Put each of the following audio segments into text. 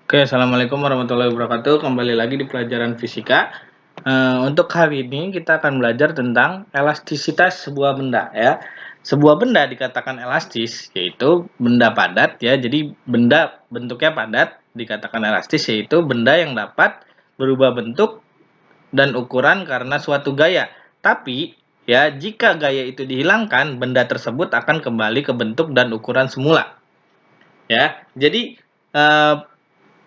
Oke, assalamualaikum warahmatullahi wabarakatuh. Kembali lagi di pelajaran fisika. Untuk hari ini kita akan belajar tentang elastisitas sebuah benda ya. Sebuah benda dikatakan elastis yaitu benda padat ya. Jadi benda bentuknya padat dikatakan elastis yaitu benda yang dapat berubah bentuk dan ukuran karena suatu gaya. Tapi ya jika gaya itu dihilangkan, benda tersebut akan kembali ke bentuk dan ukuran semula. Ya. Jadi eh,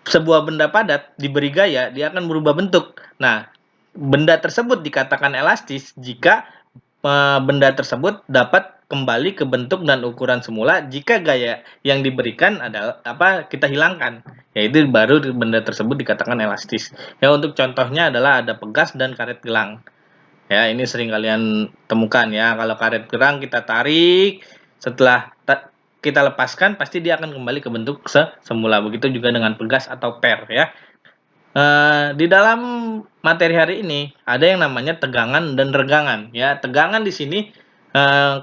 sebuah benda padat diberi gaya, dia akan berubah bentuk. Nah, benda tersebut dikatakan elastis jika benda tersebut dapat kembali ke bentuk dan ukuran semula jika gaya yang diberikan adalah kita hilangkan. Yaitu baru benda tersebut dikatakan elastis. Ya, untuk contohnya adalah ada pegas dan karet gelang. Ya, ini sering kalian temukan ya. Kalau karet gelang kita tarik, setelah kita lepaskan, pasti dia akan kembali ke bentuk semula. Begitu juga dengan pegas atau per ya. Di dalam materi hari ini ada yang namanya tegangan dan regangan ya. Tegangan di sini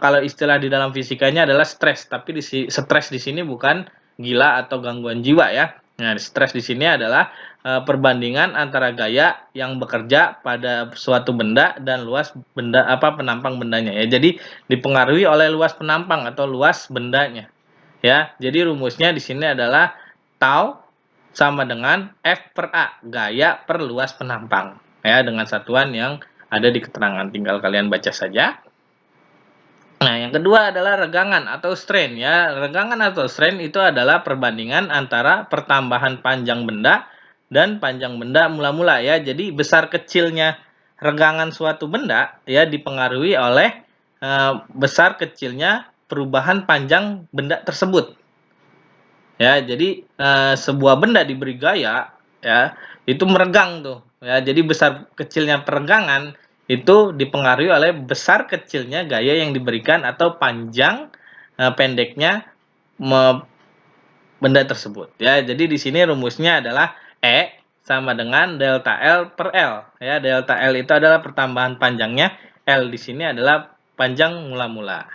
kalau istilah di dalam fisikanya adalah stres, tapi stres di sini bukan gila atau gangguan jiwa ya. Nah, stres di sini adalah perbandingan antara gaya yang bekerja pada suatu benda dan luas benda penampang bendanya ya. Jadi dipengaruhi oleh luas penampang atau luas bendanya. Ya, jadi rumusnya di sini adalah tau sama dengan F per A, gaya per luas penampang. Ya, dengan satuan yang ada di keterangan, tinggal kalian baca saja. Nah, yang kedua adalah regangan atau strain ya. Regangan atau strain itu adalah perbandingan antara pertambahan panjang benda dan panjang benda mula-mula ya. Jadi besar kecilnya regangan suatu benda ya dipengaruhi oleh besar kecilnya perubahan panjang benda tersebut. Ya, jadi sebuah benda diberi gaya ya, itu meregang tuh. Ya, jadi besar kecilnya peregangan itu dipengaruhi oleh besar kecilnya gaya yang diberikan atau panjang pendeknya benda tersebut. Ya, jadi di sini rumusnya adalah E sama dengan delta L per L. Ya, delta L itu adalah pertambahan panjangnya, L di sini adalah panjang mula-mula.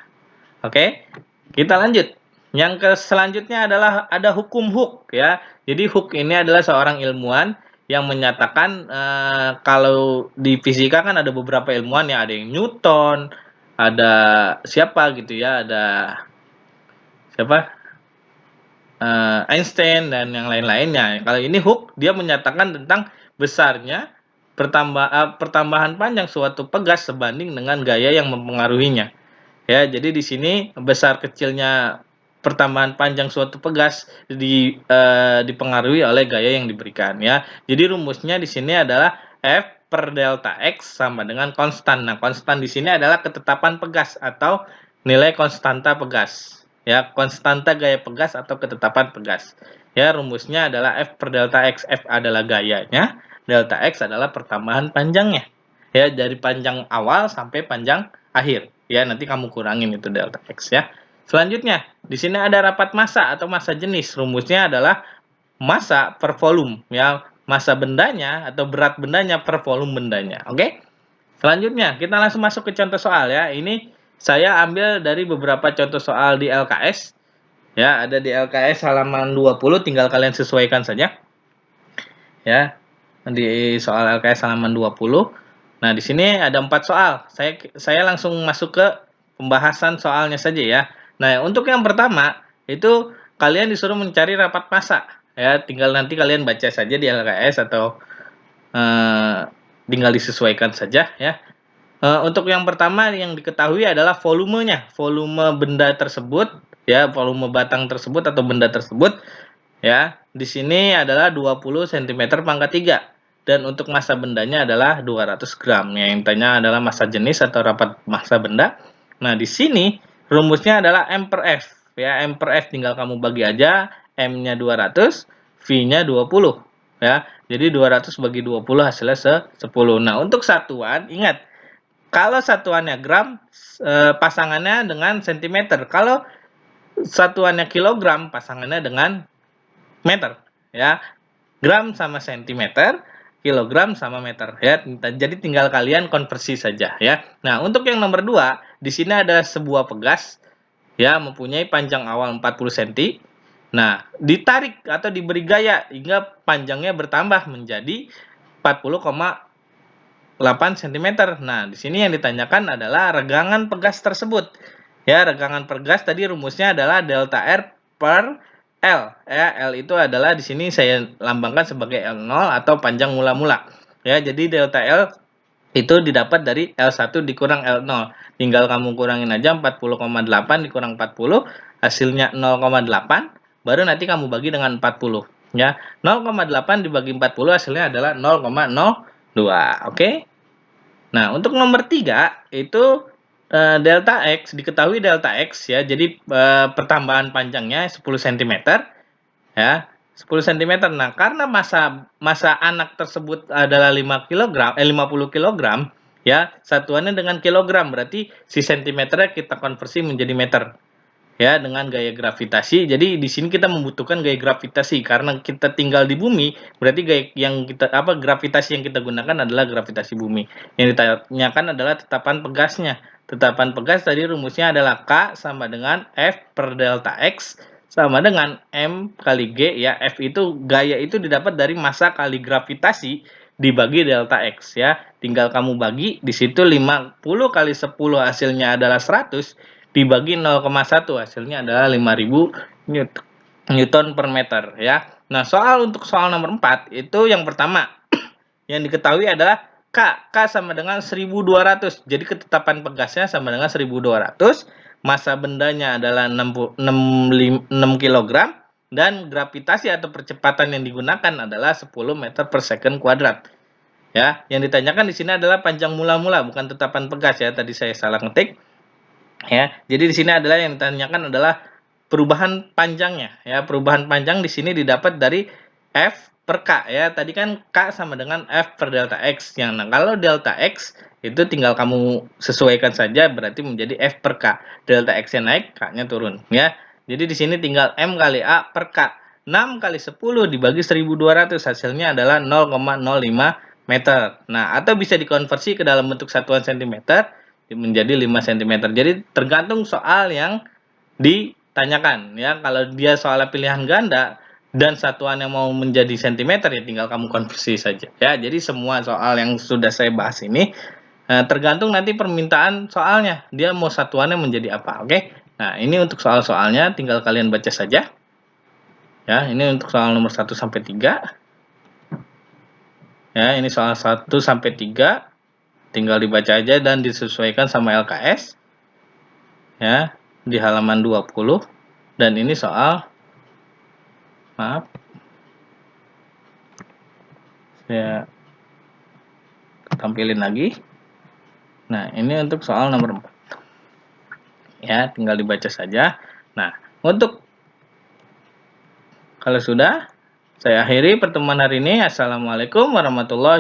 Oke, kita lanjut. Yang selanjutnya adalah ada hukum Hooke ya. Jadi Hooke ini adalah seorang ilmuwan yang menyatakan kalau di fisika kan ada beberapa ilmuwan ya, ada yang Newton, ada siapa gitu ya, ada siapa Einstein dan yang lain-lainnya. Kalau ini Hooke dia menyatakan tentang besarnya pertambahan panjang suatu pegas sebanding dengan gaya yang mempengaruhinya. Ya, jadi di sini besar kecilnya pertambahan panjang suatu pegas dipengaruhi oleh gaya yang diberikan ya. Jadi rumusnya di sini adalah F per delta X sama dengan konstan. Nah, konstan di sini adalah ketetapan pegas atau nilai konstanta pegas. Ya, konstanta gaya pegas atau ketetapan pegas. Ya, rumusnya adalah F per delta X. F adalah gayanya, delta X adalah pertambahan panjangnya. Ya, dari panjang awal sampai panjang akhir. Ya, nanti kamu kurangin itu delta X ya. Selanjutnya, di sini ada rapat massa atau massa jenis. Rumusnya adalah massa per volume ya. Massa bendanya atau berat bendanya per volume bendanya. Oke? Selanjutnya, kita langsung masuk ke contoh soal ya. Ini saya ambil dari beberapa contoh soal di LKS. Ya, ada di LKS halaman 20, tinggal kalian sesuaikan saja. Ya, di soal LKS halaman 20. Nah, di sini ada 4 soal. Saya langsung masuk ke pembahasan soalnya saja ya. Nah, untuk yang pertama, itu kalian disuruh mencari rapat massa. Ya, tinggal nanti kalian baca saja di LKS atau tinggal disesuaikan saja ya. Untuk yang pertama yang diketahui adalah volumenya. Volume benda tersebut ya, volume batang tersebut atau benda tersebut ya. Di sini adalah 20 cm pangkat 3 dan untuk massa bendanya adalah 200 gram. Yang ditanya adalah massa jenis atau rapat massa benda. Nah, di sini rumusnya adalah M per F ya. M per F tinggal kamu bagi aja, M-nya 200, V-nya 20 ya. Jadi 200 bagi 20 hasilnya 10. Nah, untuk satuan ingat kalau satuannya gram, pasangannya dengan sentimeter. Kalau satuannya kilogram, pasangannya dengan meter. Ya, gram sama sentimeter, kilogram sama meter. Ya, jadi tinggal kalian konversi saja. Ya. Nah, untuk yang nomor 2, di sini ada sebuah pegas, ya, mempunyai panjang awal 40 cm. Nah, ditarik atau diberi gaya hingga panjangnya bertambah menjadi 40,8 cm. Nah, di sini yang ditanyakan adalah regangan pegas tersebut. Ya, regangan pegas tadi rumusnya adalah delta R per L. Ya, L itu adalah di sini saya lambangkan sebagai L0 atau panjang mula-mula. Ya, jadi delta L itu didapat dari L1 dikurang L0. Tinggal kamu kurangin aja 40,8 dikurang 40, hasilnya 0,8. Baru nanti kamu bagi dengan 40, ya. 0,8 dibagi 40 hasilnya adalah 0,02. Oke. Nah, untuk nomor 3 itu delta X, diketahui delta X ya. Jadi pertambahan panjangnya 10 cm ya. 10 cm. Nah, karena masa anak tersebut adalah 5 kg, 50 kg ya, satuannya dengan kilogram, berarti si sentimeternya kita konversi menjadi meter. Ya, dengan gaya gravitasi. Jadi di sini kita membutuhkan gaya gravitasi karena kita tinggal di bumi, berarti gaya yang kita gravitasi yang kita gunakan adalah gravitasi bumi. Yang ditanyakan adalah tetapan pegasnya. Tetapan pegas tadi rumusnya adalah K sama dengan F per delta X sama dengan M kali G ya. F itu gaya itu didapat dari massa kali gravitasi dibagi delta X ya. Tinggal kamu bagi di situ 50 kali 10 hasilnya adalah 100 dibagi 0,1 hasilnya adalah 5000 Newton per meter ya. Nah, untuk soal nomor 4 itu yang pertama yang diketahui adalah K sama dengan 1200. Jadi ketetapan pegasnya sama dengan 1200, massa bendanya adalah 6 kg dan gravitasi atau percepatan yang digunakan adalah 10 meter per second kuadrat. Ya, yang ditanyakan di sini adalah panjang mula-mula bukan tetapan pegas ya. Tadi saya salah ngetik. Ya, jadi di sini adalah yang ditanyakan adalah perubahan panjangnya ya. Perubahan panjang di sini didapat dari F per K ya. Tadi kan K sama dengan F per delta X. Nah, kalau delta X itu tinggal kamu sesuaikan saja berarti menjadi F per K. Delta X-nya naik, K-nya turun ya. Jadi di sini tinggal M kali A per K. 6 kali 10 dibagi 1200 hasilnya adalah 0,05 meter. Nah, atau bisa dikonversi ke dalam bentuk satuan cm menjadi 5 cm. Jadi tergantung soal yang ditanyakan ya. Kalau dia soal pilihan ganda dan satuan yang mau menjadi cm ya tinggal kamu konversi saja ya. Jadi semua soal yang sudah saya bahas ini tergantung nanti permintaan soalnya. Dia mau satuannya menjadi apa, oke? Nah, ini untuk soal-soalnya tinggal kalian baca saja. Ya, ini untuk soal nomor 1 sampai 3. Ya, ini soal 1 sampai 3. Tinggal dibaca aja dan disesuaikan sama LKS ya di halaman 20. Dan ini soal, maaf, saya tampilin lagi. Nah, ini untuk soal nomor 4 ya, tinggal dibaca saja. Nah, untuk kalau sudah, saya akhiri pertemuan hari ini. Assalamualaikum warahmatullahi